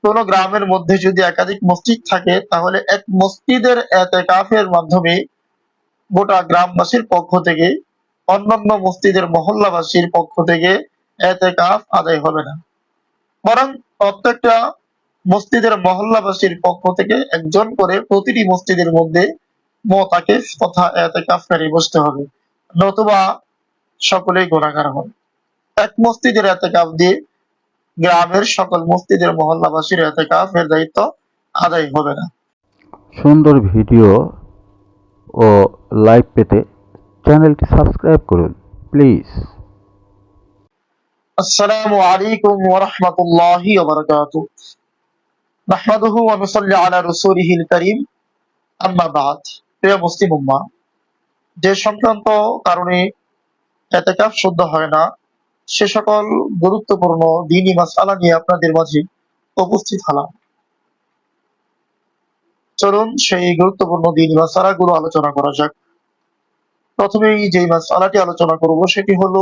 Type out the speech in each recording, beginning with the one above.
কোন গ্রামের মধ্যে যদি একাধিক মসজিদ থাকে তাহলে এক মসজিদের এতেকাফের মাধ্যমে গোটা গ্রামবাসীর পক্ষ থেকে অন্যান্য মসজিদের মহল্লাবাসীর পক্ষ থেকে এতেকাফ আদায় হবে না, বরং প্রত্যেকটা মসজিদের মহল্লাবাসীর পক্ষ থেকে একজন করে প্রতিটি মসজিদের মধ্যে মুতাকিফ তথা এতেকাফকারী বসতে হবে, নতুবা সকলেই গুনাহগার হবে। এক মসজিদের এতেকাফ দিয়ে গ্রামের সকল মসজিদের মহল্লাবাসীর এতেকাফের দায়িত্ব আদায় হবে না। সুন্দর ভিডিও ও লাইভ পেতে চ্যানেলটি সাবস্ক্রাইব করুন প্লিজ। আসসালামু আলাইকুম ওয়া রাহমাতুল্লাহি ওয়া বারাকাতুহু। নাহমাদুহু ওয়া নুসাল্লি আলা রাসূলিহিল কারীম, আম্মা বা'দ। প্রিয় মুসলিম উম্মাহ, যে সংক্রান্ত কারণে এতেকাফ শুদ্ধ হয় না সে সকল গুরুত্বপূর্ণ দ্বীনি মাসআলা নিয়ে আপনাদের মাঝে উপস্থিত হলাম। চলুন সেই গুরুত্বপূর্ণ দ্বীনি মাসআলাগুলো আলোচনা করা যাক। প্রথমেই যে মাসআলাটি আলোচনা করব সেটি হলো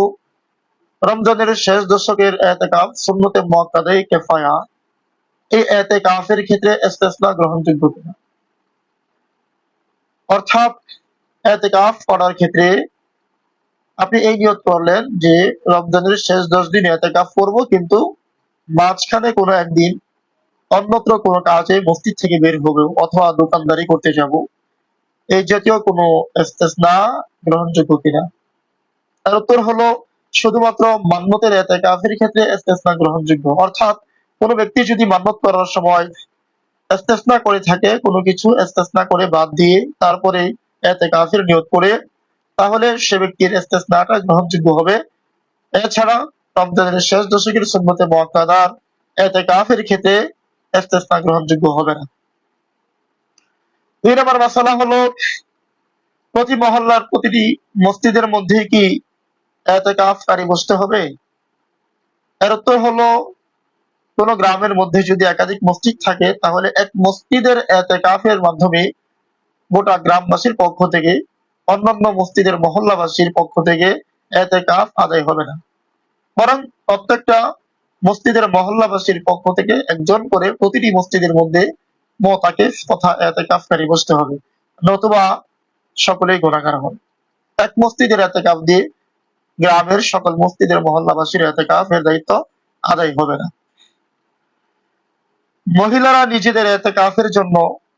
রমজানের শেষ দশকের এতেকাফ সুন্নতে মুআক্কাদায়ে কিফায়া। এই এতেকাফের ক্ষেত্রে ইস্তিসনা গ্রহণযোগ্য কিনা, অর্থাৎ এতেকাফ করার ক্ষেত্রে আপনি এই নিয়ত করলেন যে রমজানের শেষ 10 দিন এতেকাফ করব, কিন্তু মাঝখানে কোনো একদিন অন্যত্র কোনো কাজে মসজিদ থেকে বের হবো অথবা দোকানদারি করতে যাব, এই জাতীয় কোনো ইস্তিসনা গ্রহণযোগ্য কিনা। তার উত্তর হলো শুধুমাত্র মান্যতের এতেকাফের ক্ষেত্রে ইস্তিসনা গ্রহণযোগ্য, অর্থাৎ কোনো ব্যক্তি যদি মান্যত করার সময় ইস্তিসনা করে থাকে, কোনো কিছু ইস্তিসনা করে বাদ দিয়ে তারপরে ইতিকাফের নিয়ত করে, তাহলে সে ব্যক্তির ইস্তিসনাটা গ্রহণযোগ্য হবে। এছাড়া রমজানের শেষ দশকের সুন্নতে মুআক্কাদার ইতিকাফের ক্ষেত্রে ইস্তিসনা গ্রহণযোগ্য হবে না। 2 নম্বর মাসালা হলো প্রতি মহল্লার প্রতিটি মসজিদের মধ্যে কি ইতিকাফকারী বসতে হবে? এর উত্তর হলো কোন গ্রামের মধ্যে যদি একাধিক মসজিদ থাকে তাহলে এক মসজিদের ইতিকাফের মাধ্যমে গোটা গ্রামবাসীর পক্ষ থেকে অন্যান্য মসজিদের মহল্লাবাসীর পক্ষ থেকে এতেকাফ আদায় হবে না, বরং প্রত্যেকটা মসজিদের মহল্লাবাসীর পক্ষ থেকে একজন করে প্রতিটি মসজিদের মধ্যে মুতাকিফ তথা এতেকাফকারী বসতে হবে, নতুবা সকলেই গুনাহগার হবে। এক মসজিদের এতেকাফ দিয়ে গ্রামের সকল মসজিদের মহল্লাবাসীর এতেকাফের দায়িত্ব আদায় হবে না। মহিলারা নিজেদের এতেকাফের জন্য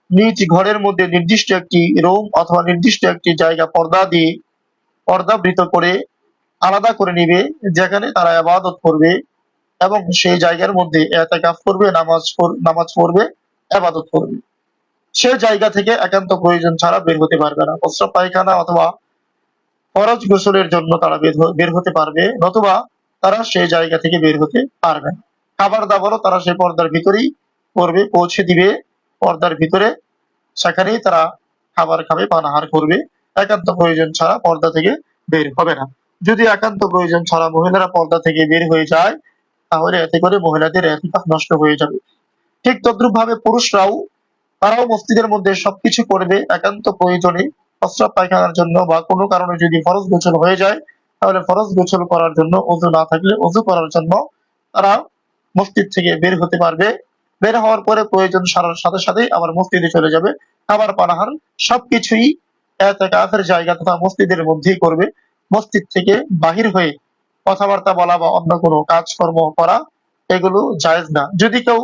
নিজ ঘরের মধ্যে নির্দিষ্ট একটি রুম অথবা নির্দিষ্ট একটি জায়গা পর্দাবৃত করে আলাদা করে নিবে, যেখানে তারা ইবাদত করবে এবং সেই জায়গার মধ্যে ইতিকাফ করবে, নামাজ পড়বে, ইবাদত করবে। সে জায়গা থেকে একান্ত প্রয়োজন ছাড়া বের হতে পারবে না। প্রস্রাব পায়খানা অথবা ফরজ গোসলের জন্য তারা বের হতে পারবে, নতুবা তারা সেই জায়গা থেকে বের হতে পারবে না। খাবার দাবারও তারা সেই পর্দার ভিতরেই করবে, পৌঁছে দিবে পর্দার ভিতরে, সেখানেই তারা খাবার খাবে, পানাহার করবে, একান্ত প্রয়োজন ছাড়া পর্দা থেকে বের হবে না। যদি একান্ত প্রয়োজন ছাড়া মহিলারা পর্দা থেকে বের হয়ে যায় তাহলে এতে করে মহিলাদের ইতিকাফ নষ্ট হয়ে যাবে। ঠিক তদ্রুপ ভাবে পুরুষরাও তারাও মসজিদের মধ্যে সবকিছু করবে একান্ত প্রয়োজনে, প্রস্রাব পায়খানার জন্য বা কোনো কারণে যদি ফরজ গোসল হয়ে যায় তাহলে ফরজ গোসল করার জন্য, ওযু না থাকলে ওযু করার জন্য তারা মসজিদ থেকে বের হতে পারবে। বের হওয়ার পরে প্রয়োজন সারার সাথে সাথে আবার মসজিদে চলে যাবে। খাবার পানাহার সবকিছুই ইতিকাফের জায়গা তথা মসজিদের মধ্যেই করবে। মসজিদ থেকে বাহির হয়ে কথাবার্তা বলা বা অন্য কোনো কাজকর্ম করা এগুলো জায়েজ না। যদি কেউ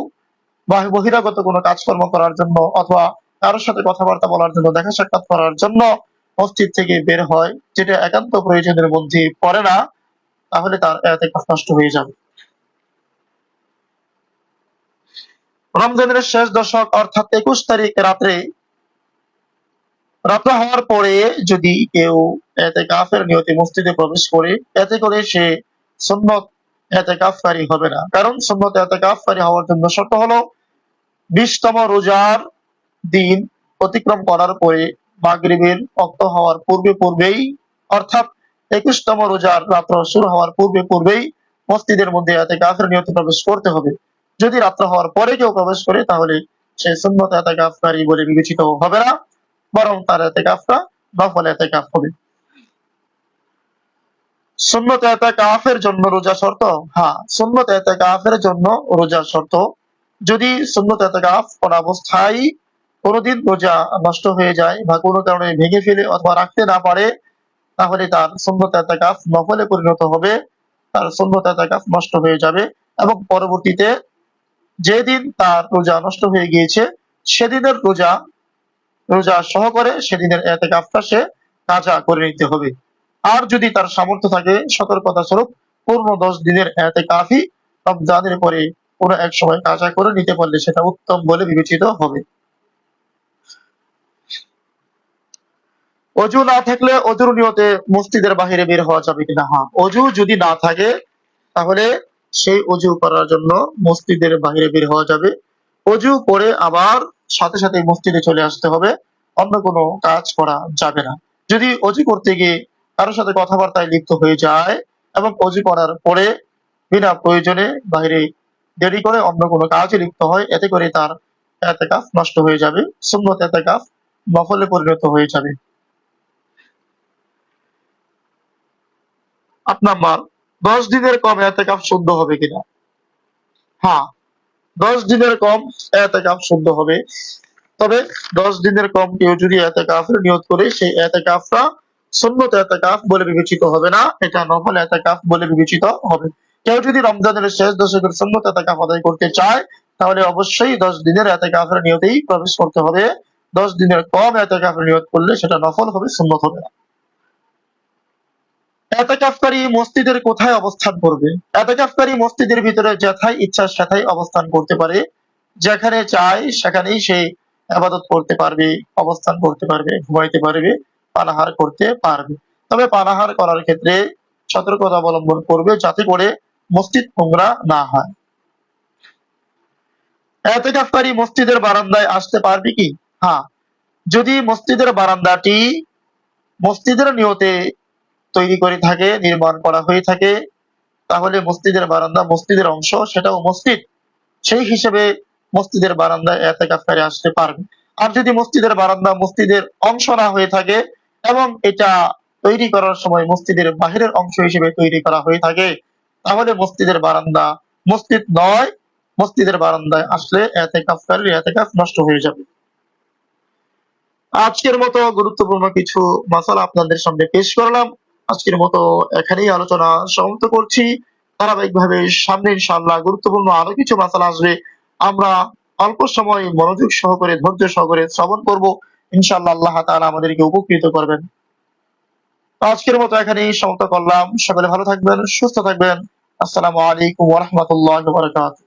বহিরাগত কোনো কাজকর্ম করার জন্য অথবা কারোর সাথে কথাবার্তা বলার জন্য, দেখা সাক্ষাৎ করার জন্য মসজিদ থেকে বের হয়, যেটা একান্ত প্রয়োজনের মধ্যে পড়ে না, তাহলে তার ইতিকাফ নষ্ট হয়ে যাবে। রমজানের শেষ দশক অর্থাৎ 21 তারিখ রাত্র হওয়ার পরে যদি কেউ ইতিকাফের নিয়তে মসজিদে প্রবেশ করে, এতে করে সে সুন্নত ইতিকাফকারী হবে না। কারণ সুন্নত ইতিকাফকারী হওয়ার জন্য শর্ত হলো 20তম রোজার দিন অতিক্রম করার পরে মাগরিবের ওয়াক্ত হওয়ার পূর্বেই, অর্থাৎ 21তম রোজার রাত্র শুরু হওয়ার পূর্বেই মসজিদের মধ্যে ইতিকাফের নিয়তে প্রবেশ করতে হবে। যদি রাত্র হওয়ার পরে কেউ প্রবেশ করে তাহলে সে সুন্নত ইতিকাফকারী বলে বিবেচিত হবে না, বরং তার ইতিকাফটা নফল ইতিকাফ হবে। সুন্নত ইতিকাফের জন্য রোজা শর্ত? হ্যাঁ, সুন্নত ইতিকাফের জন্য রোজা শর্ত। যদি সুন্নত এতেকাফ কোন অবস্থায় কোনোদিন রোজা নষ্ট হয়ে যায় বা কোনো কারণে ভেঙে ফেলে অথবা রাখতে না পারে, তাহলে তার সুন্নত এতেকাফ নফলে পরিণত হবে, তার সুন্নত এতেকাফ নষ্ট হয়ে যাবে এবং পরবর্তীতে যেদিন তার রোজা নষ্ট হয়ে গিয়েছে সেদিনের রোজা সহকারে সেদিনের এতেকাফটা সে কাজা করে নিতে হবে। আর যদি তার সামর্থ্য থাকে, সতর্কতা স্বরূপ পূর্ণ 10 দিনের এতেকাফই রমজানের পরে কোনো এক সময় কাজা করে নিতে পারলে সেটা উত্তম বলে বিবেচিত হবে। অজু না থাকলে অজুর নিয়তে মসজিদের বাহিরে বের হওয়া যাবে কিনা? হ্যাঁ, অজু যদি না থাকে তাহলে সেই অজু করার জন্য মসজিদের বাহিরে বের হওয়া যাবে। অজু করে আবার সাথে সাথে মসজিদে চলে আসতে হবে, অন্য কোনো কাজ করা যাবে না। যদি অজু করতে গিয়ে কারোর সাথে কথাবার্তায় লিপ্ত হয়ে যায় এবং অজু করার পরে বিনা প্রয়োজনে বাইরে দেরি করে অন্য কোনো কাজে লিপ্ত হয়, এতে করে তার এতেকাফ নষ্ট হয়ে যাবে, সুন্নত এতেকাফ নফলে পরিণত হয়ে যাবে। ৮ নাম্বার, 10 দিনের কম এতেকাফ শুদ্ধ হবে কিনা? হ্যাঁ, 10 দিনের কম এতেকাফ শুদ্ধ হবে। তবে 10 দিনের কম কেউ যদি এতেকাফের নিয়ত করে সেই এতেকাফটা সুন্নত এতেকাফ বলে বিবেচিত হবে না, এটা নফল এতেকাফ বলে বিবেচিত হবে। কেউ যদি রমজানের শেষ দশকের সুন্নত এতেকাফ আদায় করতে চায় তাহলে অবশ্যই 10 দিনের এতেকাফের নিয়তেই প্রবেশ করতে হবে। 10 দিনের কম এতেকাফের নিয়ত করলে সেটা নফল হবে, সুন্নত হবে না। এতেকাফকারী মসজিদের কোথায় অবস্থান করবে? এতেকাফকারী মসজিদের ভিতরে যেথায় ইচ্ছা সেথায় অবস্থান করতে পারে, যেখানে চায় সেখানেই সে ইবাদত করতে পারবে, অবস্থান করতে পারবে, ঘুমাইতে পারবে, পানাহার করতে পারবে। তবে পানাহার করার ক্ষেত্রে সতর্কতা অবলম্বন করবে যাতে করে মসজিদ নোংরা না হয়। এতেকাফকারী মসজিদের বারান্দায় আসতে পারবে কি? হ্যাঁ, যদি মসজিদের বারান্দাটি মসজিদের নিয়তে তৈরি করে থাকে, নির্মাণ করা হয়ে থাকে, তাহলে মসজিদের বারান্দা মসজিদের অংশ, সেটাও মসজিদ, সেই হিসেবে মসজিদের বারান্দায় এতেকাফকারী আসতে পারবে। আর যদি মসজিদের বারান্দা মসজিদের অংশ না হয়ে থাকে এবং এটা তৈরি করার সময় মসজিদের বাহিরের অংশ হিসেবে তৈরি করা হয়ে থাকে, তাহলে মসজিদের বারান্দা মসজিদ নয়, মসজিদের বারান্দায় আসলে এতেকাফকারীর এতেকাফ নষ্ট হয়ে যাবে। আজকের মতো গুরুত্বপূর্ণ কিছু মাসালা আপনাদের সামনে পেশ করলাম। আজকের মতো এখানেই আলোচনা সমাপ্ত করছি। ধারাবাহিকভাবে সামনে ইনশাআল্লাহ গুরুত্বপূর্ণ আরো কিছু মাসালা আসবে, আমরা অল্প সময় মনোযোগ সহকারে ধৈর্য সহকারে শ্রবণ করব। ইনশাআল্লাহ আল্লাহ তাআলা আমাদেরকে উপকৃত করবেন। আজকের মতো এখানেই সমাপ্ত করলাম। সকলে ভালো থাকবেন, সুস্থ থাকবেন। আসসালামু আলাইকুম ওয়া রাহমাতুল্লাহি ওয়া বারাকাতুহু।